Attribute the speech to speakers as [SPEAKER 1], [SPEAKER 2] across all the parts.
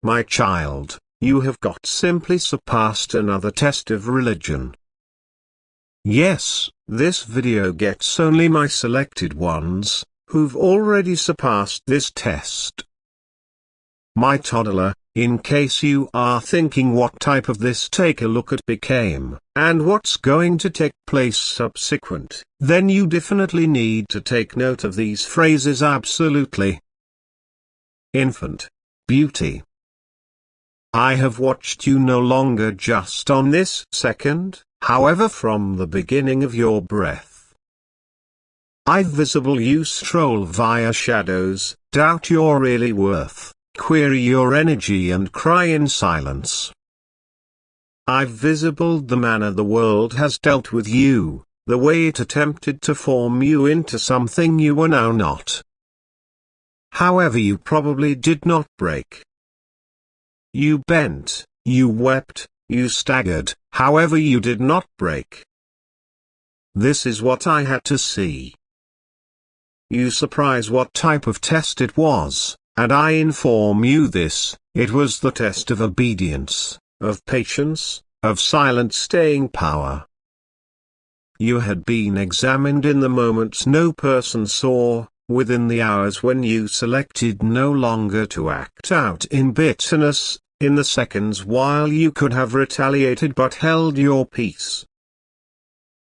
[SPEAKER 1] my child, you have got simply surpassed another test of religion. Yes, this video gets only my selected ones, who've already surpassed this test. My toddler, in case you are thinking what type of this take a look at became, and what's going to take place subsequent, then you definitely need to take note of these phrases absolutely. Infant. Beauty. I have watched you no longer just on this second, however from the beginning of your breath. I've visible you stroll via shadows, doubt your really worth, query your energy and cry in silence. I've visible the manner the world has dealt with you, the way it attempted to form you into something you are now not. However, you probably did not break. You bent, you wept, you staggered, however you did not break. This is what I had to see. You surprise what type of test it was, and I inform you this, it was the test of obedience, of patience, of silent staying power. You had been examined in the moments no person saw, within the hours when you selected no longer to act out in bitterness, in the seconds while you could have retaliated but held your peace.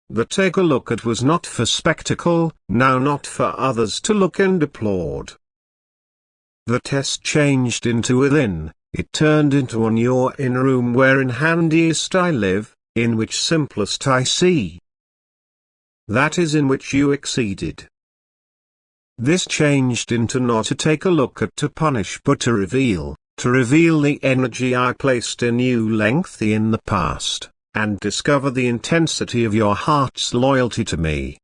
[SPEAKER 1] The take a look at was not for spectacle, now not for others to look and applaud. The test changed into within, it turned into on your in room where in handiest I live, in which simplest I see. That is in which you exceeded. This changed into not to take a look at to punish but to reveal the energy I placed in you lengthy in the past, and discover the intensity of your heart's loyalty to me.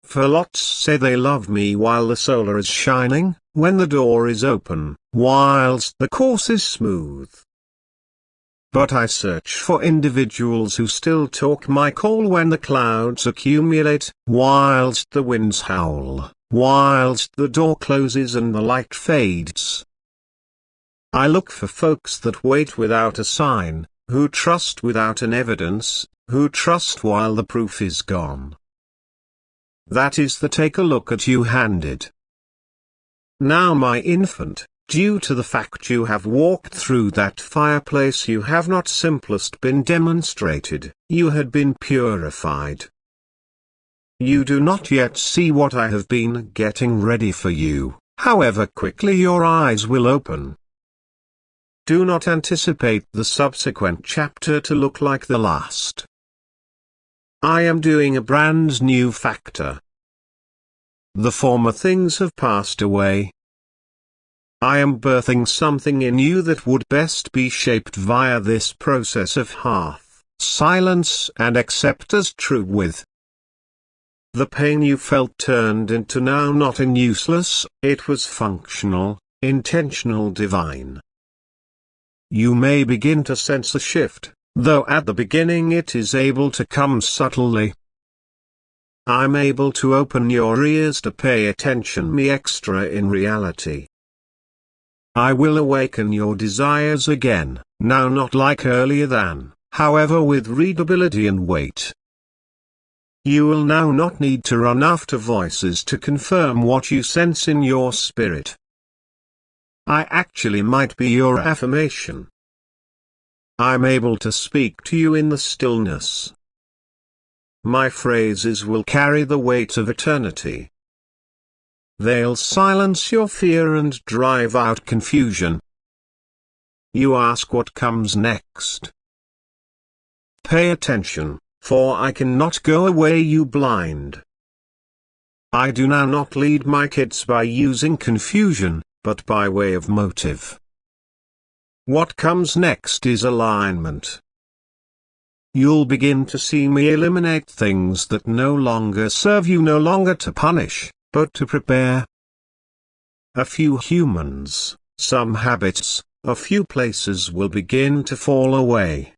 [SPEAKER 1] For lots say they love me while the solar is shining, when the door is open, whilst the course is smooth. But I search for individuals who still talk my call when the clouds accumulate, whilst the winds howl, whilst the door closes and the light fades. I look for folks that wait without a sign, who trust without an evidence, who trust while the proof is gone. That is the take a look at you handed. Now my infant, due to the fact you have walked through that fireplace you have not simplest been demonstrated, you had been purified. You do not yet see what I have been getting ready for you, however quickly your eyes will open. Do not anticipate the subsequent chapter to look like the last. I am doing a brand new factor. The former things have passed away. I am birthing something in you that would best be shaped via this process of hearth, silence and accept as true with. The pain you felt turned into now not in useless, it was functional, intentional, divine. You may begin to sense a shift, though at the beginning it is able to come subtly. I'm able to open your ears to pay attention me extra in reality. I will awaken your desires again, now not like earlier than, however with readability and weight. You will now not need to run after voices to confirm what you sense in your spirit. I actually might be your affirmation. I'm able to speak to you in the stillness. My phrases will carry the weight of eternity. They'll silence your fear and drive out confusion. You ask what comes next. Pay attention, for I cannot go away you blind. I do now not lead my kids by using confusion, but by way of motive. What comes next is alignment. You'll begin to see me eliminate things that no longer serve you, no longer to punish, but to prepare. A few humans, some habits, a few places will begin to fall away.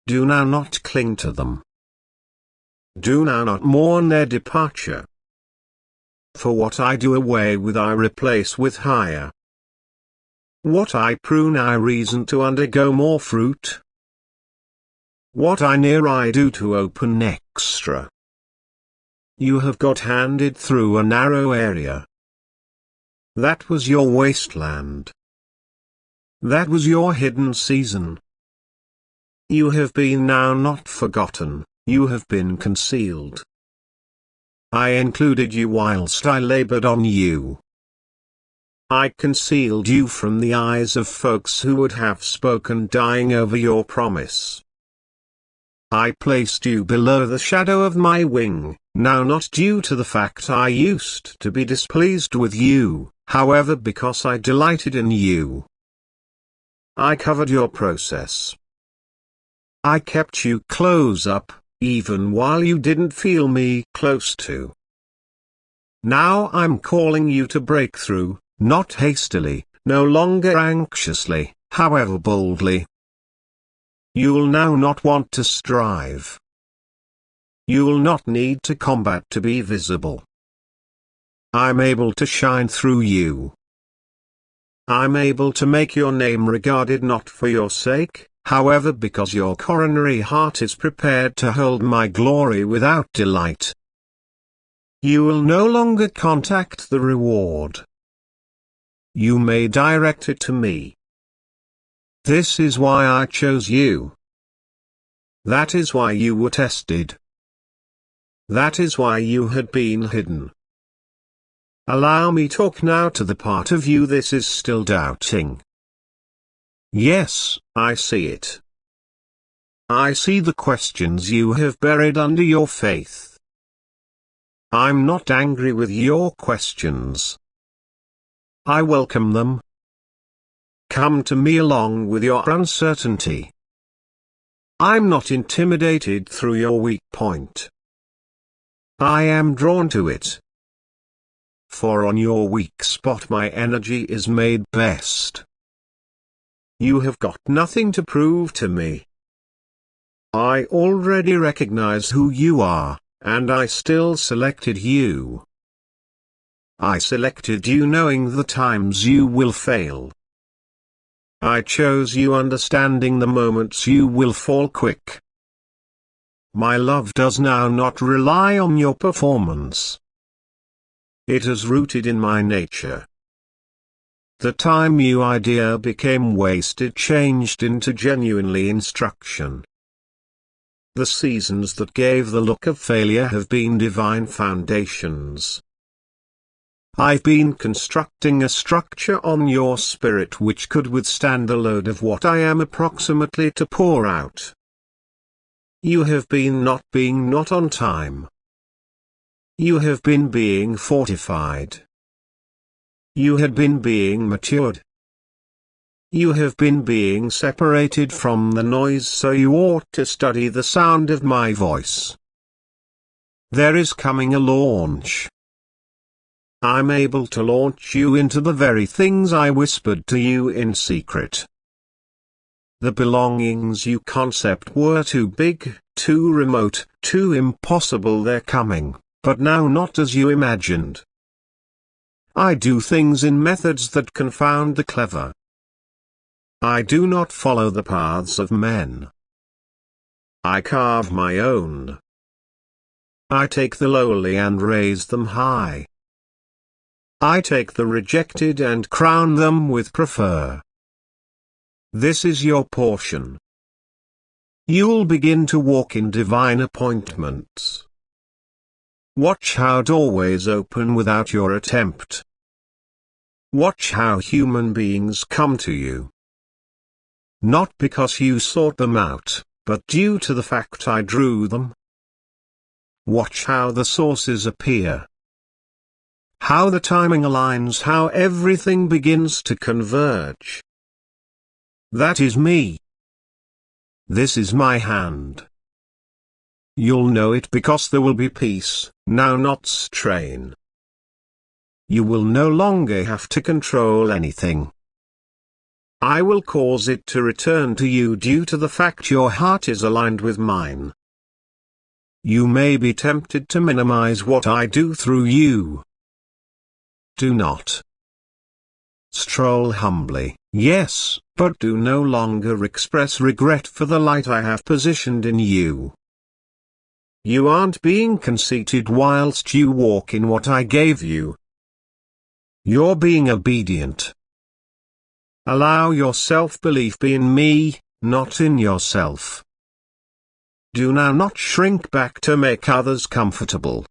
[SPEAKER 1] Do now not cling to them. Do now not mourn their departure. For what I do away with I replace with higher. What I prune I reason to undergo more fruit. What I near I do to open extra. You have got handed through a narrow area. That was your wasteland. That was your hidden season. You have been now not forgotten, you have been concealed. I included you whilst I labored on you. I concealed you from the eyes of folks who would have spoken dying over your promise. I placed you below the shadow of my wing, now not due to the fact I used to be displeased with you, however because I delighted in you. I covered your process. I kept you close up, even while you didn't feel me close to. Now I'm calling you to break through, not hastily, no longer anxiously, however boldly. You'll now not want to strive. You'll not need to combat to be visible. I'm able to shine through you. I'm able to make your name regarded not for your sake, however because your coronary heart is prepared to hold my glory without delight. You will no longer contact the reward. You may direct it to me. This is why I chose you. That is why you were tested. That is why you had been hidden. Allow me talk now to the part of you this is still doubting. Yes, I see it. I see the questions you have buried under your faith. I'm not angry with your questions. I welcome them. Come to me along with your uncertainty. I'm not intimidated through your weak point. I am drawn to it. For on your weak spot my energy is made best. You have got nothing to prove to me. I already recognize who you are, and I still selected you. I selected you knowing the times you will fail. I chose you understanding the moments you will fall quick. My love does now not rely on your performance. It is rooted in my nature. The time you idea became wasted changed into genuinely instruction. The seasons that gave the look of failure have been divine foundations. I've been constructing a structure on your spirit which could withstand the load of what I am approximately to pour out. You have been not on time. You have been being fortified. You had been being matured. You have been being separated from the noise, so you ought to study the sound of my voice. There is coming a launch. I'm able to launch you into the very things I whispered to you in secret. The belongings you concept were too big, too remote, too impossible. They're coming, but now not as you imagined. I do things in methods that confound the clever. I do not follow the paths of men. I carve my own. I take the lowly and raise them high. I take the rejected and crown them with prefer. This is your portion. You'll begin to walk in divine appointments. Watch how doorways open without your attempt. Watch how human beings come to you. Not because you sought them out, but due to the fact I drew them. Watch how the sources appear. How the timing aligns, how everything begins to converge. That is me. This is my hand. You'll know it because there will be peace, now not strain. You will no longer have to control anything. I will cause it to return to you due to the fact your heart is aligned with mine. You may be tempted to minimize what I do through you. Do not. Stroll humbly, yes, but do no longer express regret for the light I have positioned in you. You aren't being conceited whilst you walk in what I gave you. You're being obedient. Allow your self-belief be in me, not in yourself. Do now not shrink back to make others comfortable.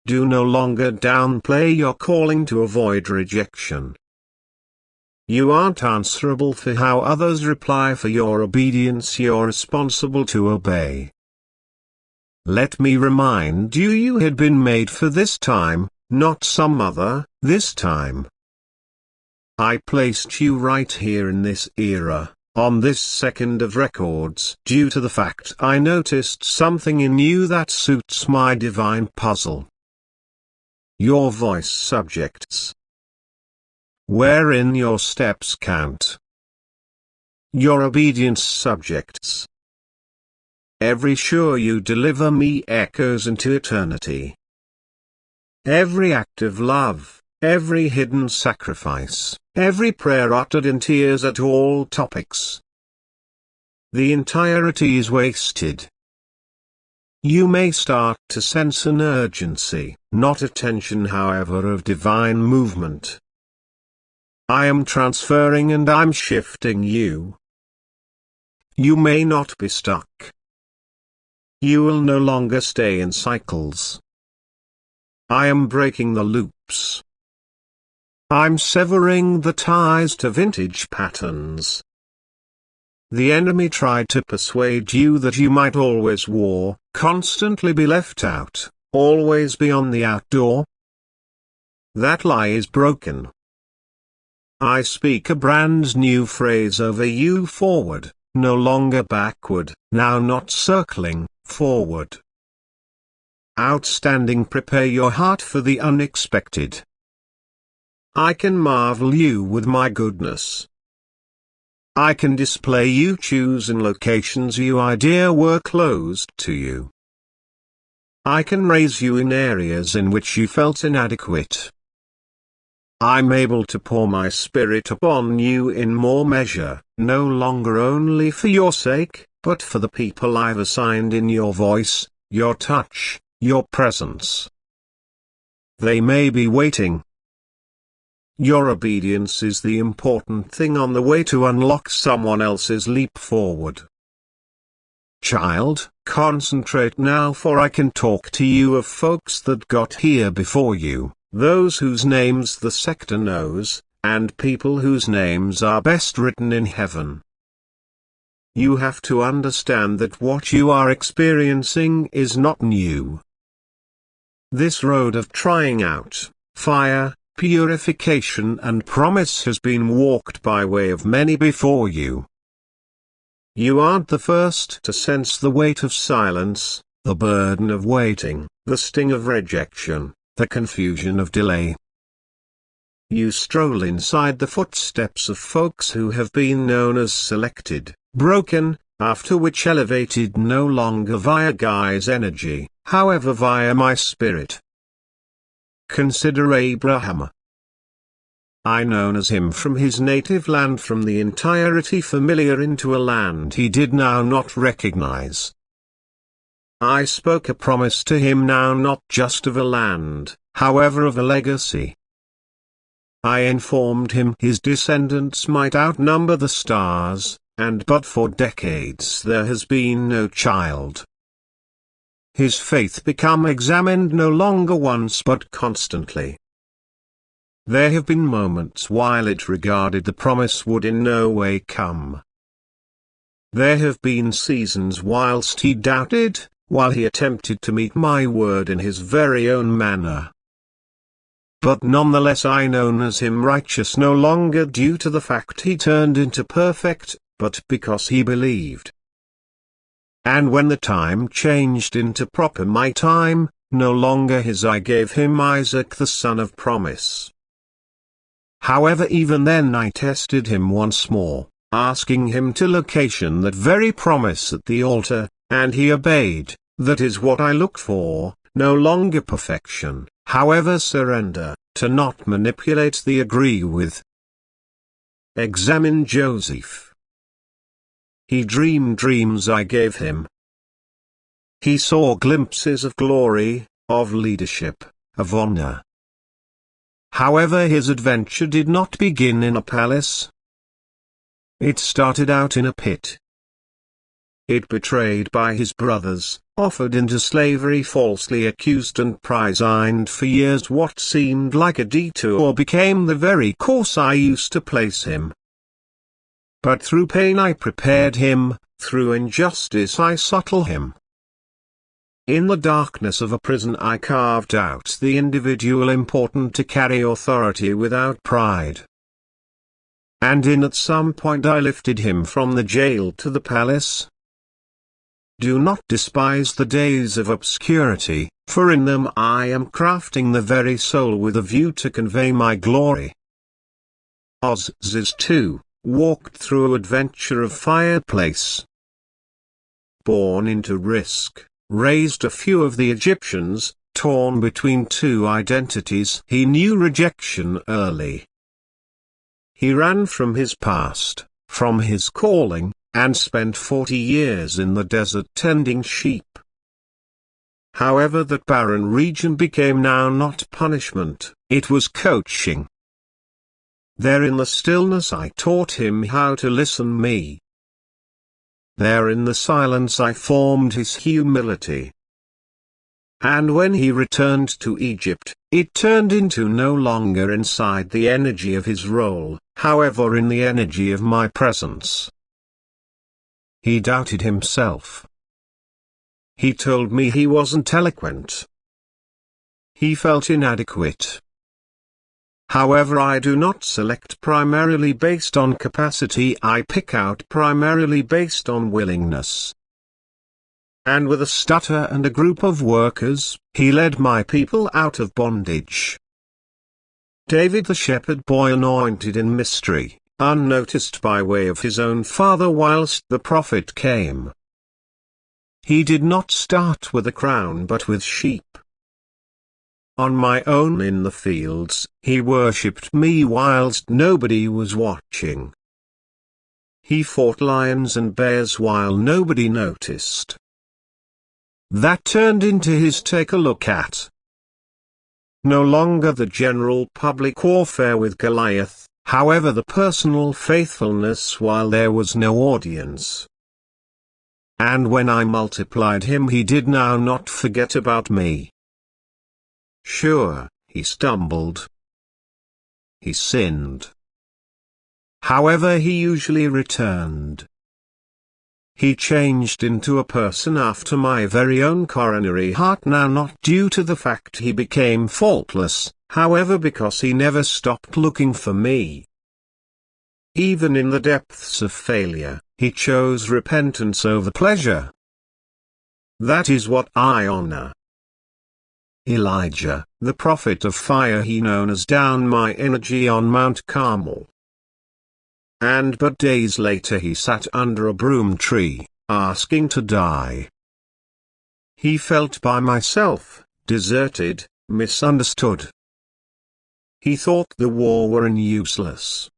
[SPEAKER 1] Do no longer downplay your calling to avoid rejection. You aren't answerable for how others reply for your obedience, you're responsible to obey. Let me remind you, you had been made for this time, not some other, this time. I placed you right here in this era, on this second of records, due to the fact I noticed something in you that suits my divine puzzle. Your voice subjects, wherein your steps count. Your obedience subjects. Every sure you deliver me echoes into eternity. Every act of love, every hidden sacrifice, every prayer uttered in tears at all topics. The entirety is wasted. You may start to sense an urgency, not a tension however, of divine movement. I am transferring and I'm shifting you. You may not be stuck. You will no longer stay in cycles. I am breaking the loops. I'm severing the ties to vintage patterns. The enemy tried to persuade you that you might always war, constantly be left out, always be on the outdoor. That lie is broken. I speak a brand new phrase over you: forward, no longer backward, now not circling, forward. Outstanding, prepare your heart for the unexpected. I can marvel you with my goodness. I can display you choose in locations you idea were closed to you. I can raise you in areas in which you felt inadequate. I'm able to pour my spirit upon you in more measure, no longer only for your sake, but for the people I've assigned in your voice, your touch, your presence. They may be waiting. Your obedience is the important thing on the way to unlock someone else's leap forward. Child, concentrate now, for I can talk to you of folks that got here before you, those whose names the sector knows, and people whose names are best written in heaven. You have to understand that what you are experiencing is not new. This road of trying out, fire, purification and promise has been walked by way of many before you. You aren't the first to sense the weight of silence, the burden of waiting, the sting of rejection, the confusion of delay. You stroll inside the footsteps of folks who have been known as selected, broken, after which elevated no longer via Gaia's energy, however via my spirit. Consider Abraham. I known as him from his native land, from the entirety familiar, into a land he did now not recognize. I spoke a promise to him now, not just of a land, however of a legacy. I informed him his descendants might outnumber the stars, and but for decades there has been no child. His faith become examined no longer once but constantly. There have been moments while it regarded the promise would in no way come. There have been seasons whilst he doubted, while he attempted to meet my word in his very own manner. But nonetheless I known as him righteous no longer due to the fact he turned into perfect, but because he believed. And when the time changed into proper my time, no longer his, I gave him Isaac the son of promise. However, even then I tested him once more, asking him to location that very promise at the altar, and he obeyed. That is what I look for, no longer perfection, however surrender, to not manipulate the agree with. Examine Joseph. He dreamed dreams I gave him. He saw glimpses of glory, of leadership, of honor. However, his adventure did not begin in a palace. It started out in a pit. It, betrayed by his brothers, offered into slavery, falsely accused and prisoned for years, what seemed like a detour became the very course I used to place him. But through pain I prepared him, through injustice I subtle him. In the darkness of a prison I carved out the individual important to carry authority without pride. And at some point I lifted him from the jail to the palace. Do not despise the days of obscurity, for in them I am crafting the very soul with a view to convey my glory. Osiris too walked through adventure of fireplace. Born into risk, raised a few of the Egyptians, torn between two identities. He knew rejection early. He ran from his past, from his calling, and spent 40 years in the desert tending sheep. However, that barren region became now not punishment, it was coaching. There in the stillness I taught him how to listen me. There in the silence I formed his humility. And when he returned to Egypt, it turned into no longer inside the energy of his role, however in the energy of my presence. He doubted himself. He told me he wasn't eloquent. He felt inadequate. However, I do not select primarily based on capacity, I pick out primarily based on willingness. And with a stutter and a group of workers, he led my people out of bondage. David the shepherd boy anointed in mystery, unnoticed by way of his own father whilst the prophet came. He did not start with a crown but with sheep. On my own in the fields, he worshipped me whilst nobody was watching. He fought lions and bears while nobody noticed. That turned into his take a look at. No longer the general public warfare with Goliath, however the personal faithfulness while there was no audience. And when I multiplied him, he did now not forget about me. Sure, he stumbled. He sinned. However, he usually returned. He changed into a person after my very own coronary heart, now not due to the fact he became faultless, however because he never stopped looking for me. Even in the depths of failure, he chose repentance over pleasure. That is what I honor. Elijah, the prophet of fire, he known as down my energy on Mount Carmel. And but days later he sat under a broom tree, asking to die. He felt by myself, deserted, misunderstood. He thought the war were useless.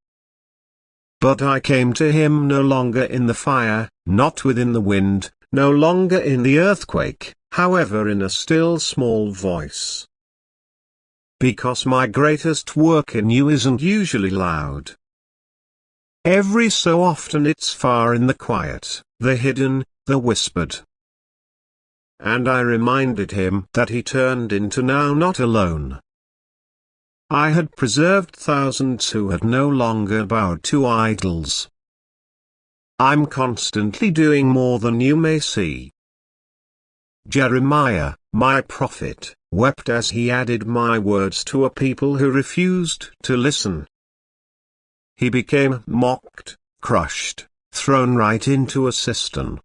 [SPEAKER 1] But I came to him no longer in the fire, not within the wind, no longer in the earthquake, however in a still small voice. Because my greatest work in you isn't usually loud. Every so often it's far in the quiet, the hidden, the whispered. And I reminded him that he turned into now not alone. I had preserved thousands who had no longer bowed to idols. I'm constantly doing more than you may see. Jeremiah, my prophet, wept as he added my words to a people who refused to listen. He became mocked, crushed, thrown right into a cistern.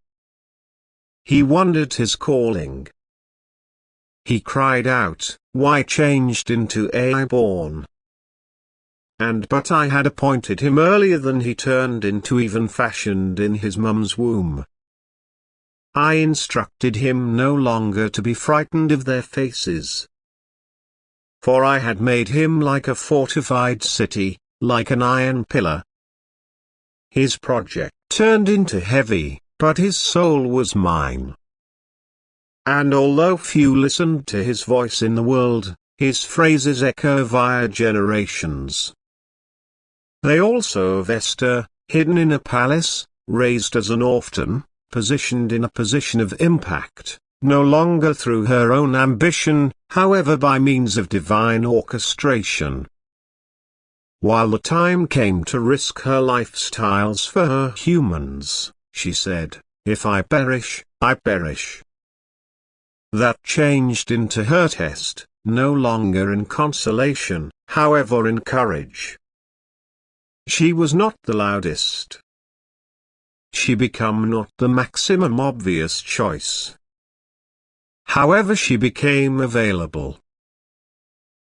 [SPEAKER 1] He wondered his calling. He cried out, why changed into a born? And but I had appointed him earlier than he turned into, even fashioned in his mum's womb. I instructed him no longer to be frightened of their faces. for I had made him like a fortified city, like an iron pillar. His project turned into heavy, but his soul was mine. And although few listened to his voice in the world, his phrases echo via generations. They also of Esther, hidden in a palace, raised as an orphan, positioned in a position of impact, no longer through her own ambition, however by means of divine orchestration. While the time came to risk her lifestyles for her humans, she said, "If I perish, I perish." That changed into her test, no longer in consolation, however in courage. She was not the loudest. She became not the maximum obvious choice. However, she became available.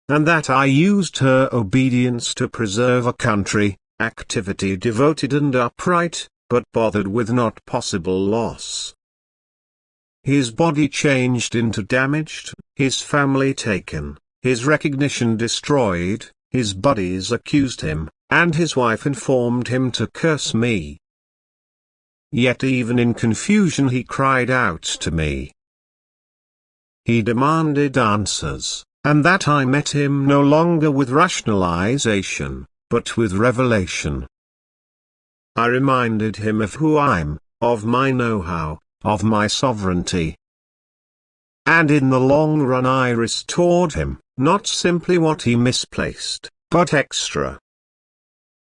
[SPEAKER 1] And that I used her obedience to preserve a country, activity devoted and upright, but bothered with not possible loss. His body changed into damaged, his family taken, his recognition destroyed, his buddies accused him, and his wife informed him to curse me. Yet even in confusion he cried out to me. He demanded answers, and that I met him no longer with rationalization, but with revelation. I reminded him of who I'm, of my know-how, of my sovereignty. And in the long run I restored him, not simply what he misplaced, but extra.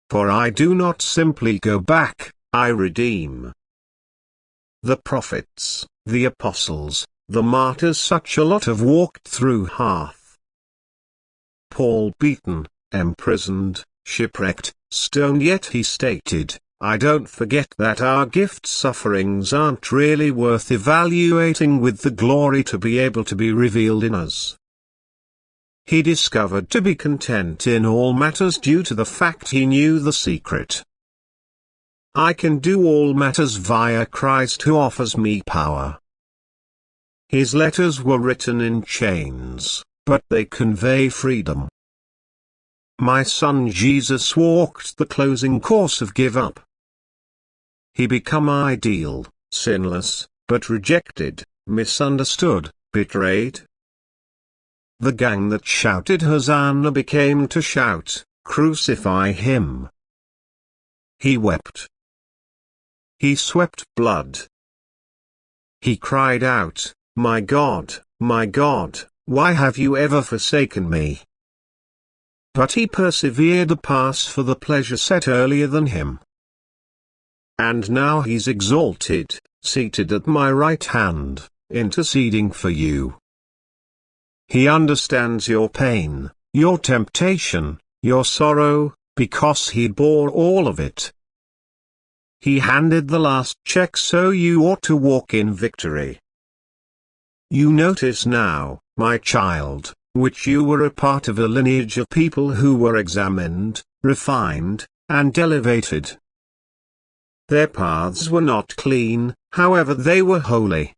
[SPEAKER 1] For I do not simply go back, I redeem. The prophets, the apostles, the martyrs, such a lot have walked through hearth. Paul beaten, imprisoned, shipwrecked, stoned, yet he stated, "I don't forget that our gift sufferings aren't really worth evaluating with the glory to be able to be revealed in us." He discovered to be content in all matters due to the fact he knew the secret. I can do all matters via Christ who offers me power. His letters were written in chains, but they convey freedom. My son Jesus walked the closing course of give up. He became ideal, sinless, but rejected, misunderstood, betrayed. The gang that shouted Hosanna became to shout, "Crucify him." He wept. He swept blood. He cried out, my God, why have you ever forsaken me?" But he persevered to pass for the pleasure set earlier than him. And now he's exalted, seated at my right hand, interceding for you. He understands your pain, your temptation, your sorrow, because he bore all of it. He handed the last check, so you ought to walk in victory. You notice now, my child, which you were a part of a lineage of people who were examined, refined, and elevated. Their paths were not clean, however they were holy.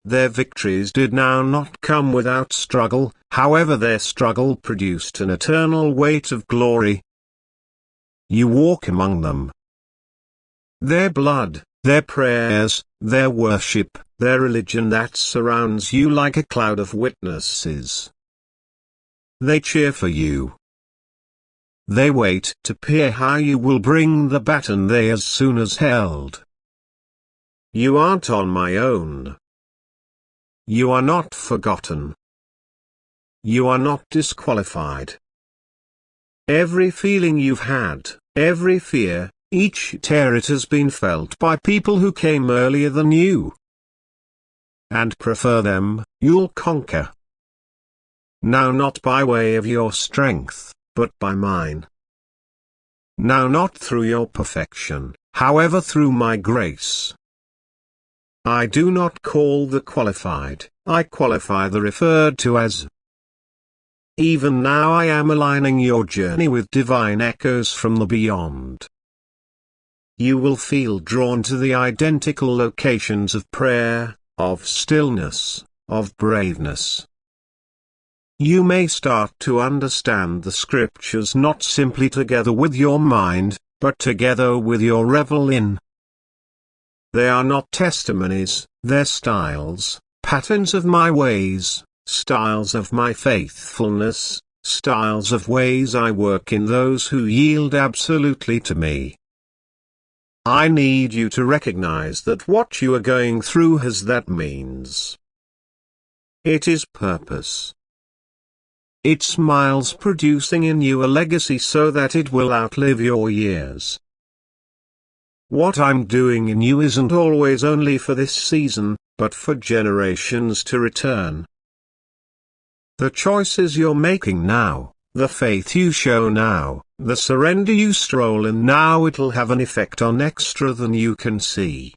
[SPEAKER 1] Their victories did now not come without struggle, however their struggle produced an eternal weight of glory. You walk among them. Their blood, their prayers, their worship, their religion that surrounds you like a cloud of witnesses. They cheer for you. They wait to hear how you will bring the baton they as soon as held. You aren't on my own. You are not forgotten. You are not disqualified. Every feeling you've had, every fear, each tear, it has been felt by people who came earlier than you. And prefer them, you'll conquer. Now not by way of your strength, but by mine. Now not through your perfection, however through my grace. I do not call the qualified, I qualify the referred to as. Even now I am aligning your journey with divine echoes from the beyond. You will feel drawn to the identical locations of prayer, of stillness, of braveness. You may start to understand the scriptures not simply together with your mind, but together with your revel in. They are not testimonies, they're styles, patterns of my ways, styles of my faithfulness, styles of ways I work in those who yield absolutely to me. I need you to recognize that what you are going through has that means. It is purpose. It smiles producing in you a legacy so that it will outlive your years. What I'm doing in you isn't always only for this season, but for generations to return. The choices you're making now, the faith you show now, the surrender you stroll in now, it'll have an effect on extra than you can see.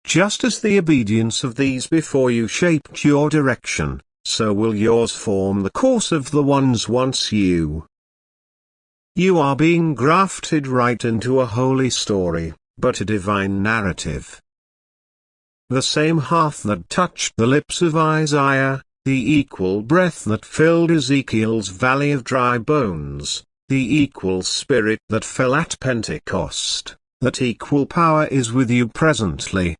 [SPEAKER 1] Just as the obedience of these before you shaped your direction, so will yours form the course of the ones once you. You are being grafted right into a holy story, but a divine narrative. The same heart that touched the lips of Isaiah, the equal breath that filled Ezekiel's valley of dry bones, the equal spirit that fell at Pentecost, that equal power is with you presently.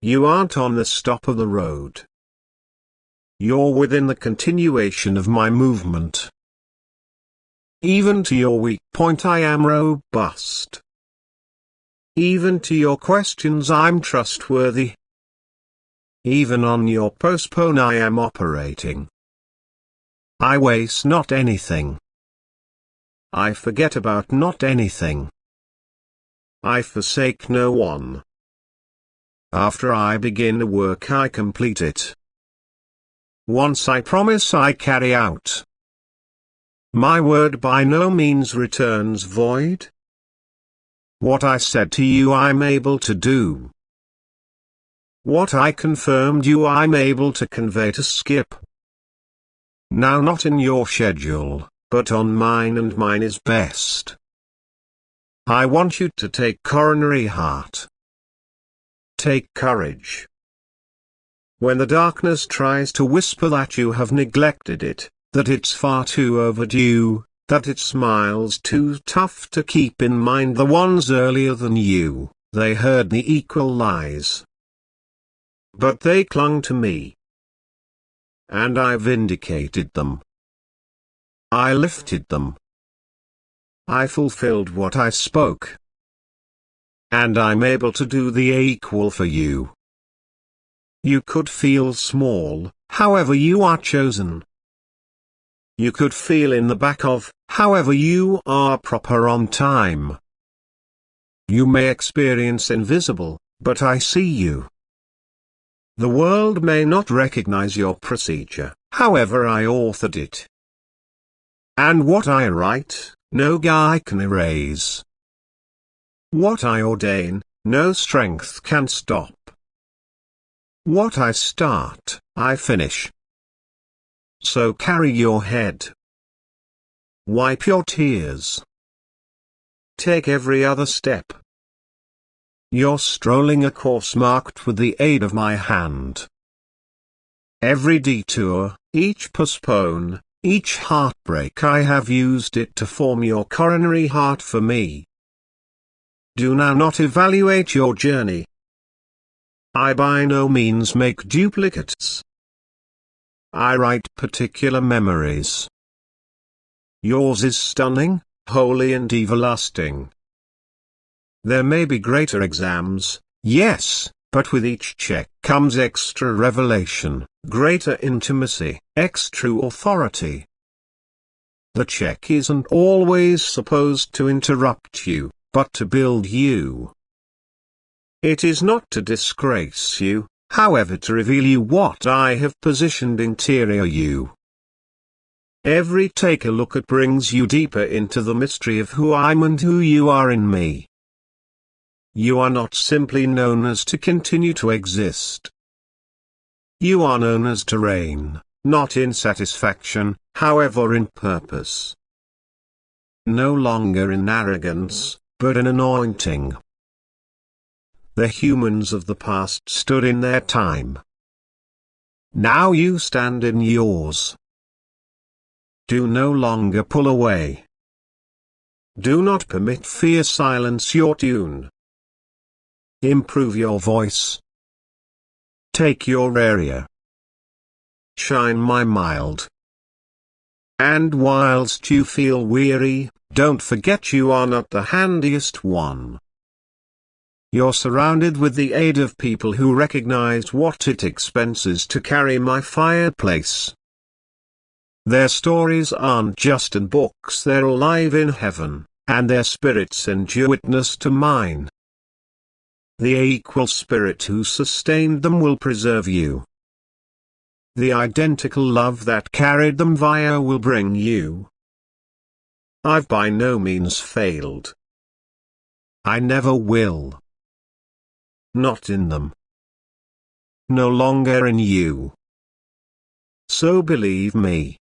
[SPEAKER 1] You aren't on the stop of the road. You're within the continuation of my movement. Even to your weak point I am robust. Even to your questions I'm trustworthy. Even on your postpone I am operating. I waste not anything. I forget about not anything. I forsake no one. After I begin a work I complete it. Once I promise I carry out. My word by no means returns void. What I said to you I'm able to do. What I confirmed you I'm able to convey to Skip. Now not in your schedule, but on mine, and mine is best. I want you to take coronary heart. Take courage. When the darkness tries to whisper that you have neglected it, that it's far too overdue, that it smiles too tough to keep in mind the ones earlier than you, they heard the equal lies. But they clung to me. And I vindicated them. I lifted them. I fulfilled what I spoke. And I'm able to do the equal for you. You could feel small, however you are chosen. You could feel in the back of, however you are proper on time. You may experience invisible, but I see you. The world may not recognize your procedure, however I authored it. And what I write, no guy can erase. What I ordain, no strength can stop. What I start, I finish. So carry your head. Wipe your tears. Take every other step. You're strolling a course marked with the aid of my hand. Every detour, each postpone, each heartbreak I have used it to form your coronary heart for me. Do now not evaluate your journey. I by no means make duplicates. I write particular memories. Yours is stunning, holy and everlasting. There may be greater exams, yes, but with each check comes extra revelation, greater intimacy, extra authority. The check isn't always supposed to interrupt you, but to build you. It is not to disgrace you, however to reveal you what I have positioned interior you. Every take a look at brings you deeper into the mystery of who I'm and who you are in me. You are not simply known as to continue to exist. You are known as to reign, not in satisfaction, however in purpose. No longer in arrogance, but in anointing. The humans of the past stood in their time. now you stand in yours. Do no longer pull away. Do not permit fear silence your tune. Improve your voice. Take your area. Shine my mild. And whilst you feel weary, don't forget you are not the handiest one. You're surrounded with the aid of people who recognize what it expenses to carry my fireplace. Their stories aren't just in books, they're alive in heaven, and their spirits endure witness to mine. The equal spirit who sustained them will preserve you. The identical love that carried them via will bring you. I've by no means failed. I never will. Not in them. No longer in you. So believe me.